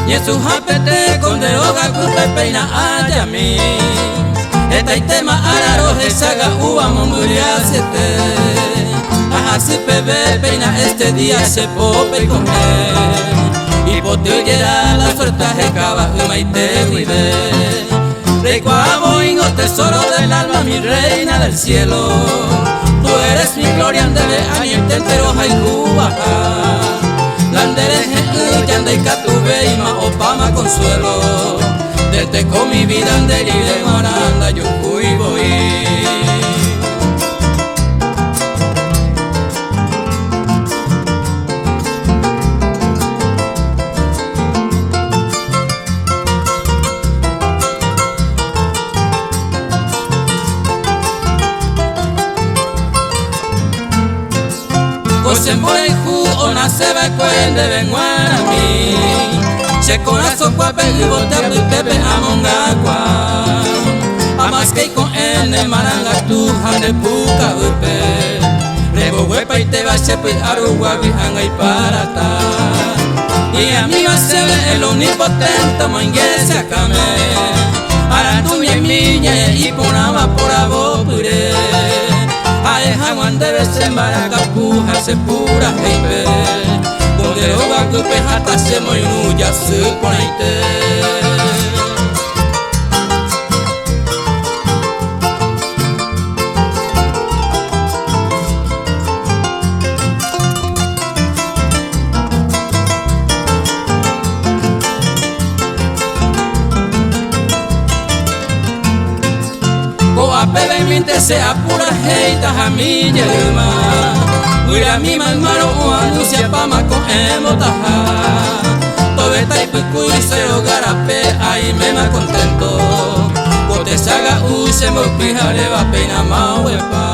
Yesu hapete con deroga kupe peina ayami. Eta itema araro hesaga uva mongulia sete. Así bebé peina este día se pope con él. Y potillera la suerte jecaba y te cuide. Recuavo ingo tesoro del alma, mi reina del cielo. Tú eres mi gloria andele año entero haiku Landere yanda y catube y ma opama consuelo. Desde con mi vida andele y de maranda yo fui voy. Se muere ju ona se va cuende venguana mi se corazón cuape y bote pepe amonga kwa amas que con ene maranga tu hande puka upe rebo huepa y te va se pi arugua vihanga y parata y a mí va se ve el omnipotente moingue se acame para tu mi miña y ponama por abo pure Hawan debe sembara kapuha se pura heipe Donde roba kupe hata se moinu ya se ponaite Bebe minte se apura heita jami yelma Uira mi malmaro o anuncia pama con emotaja Tobeta y picu y se garape ahí me ma contento Cote saga se mo pija le va pena ma huepa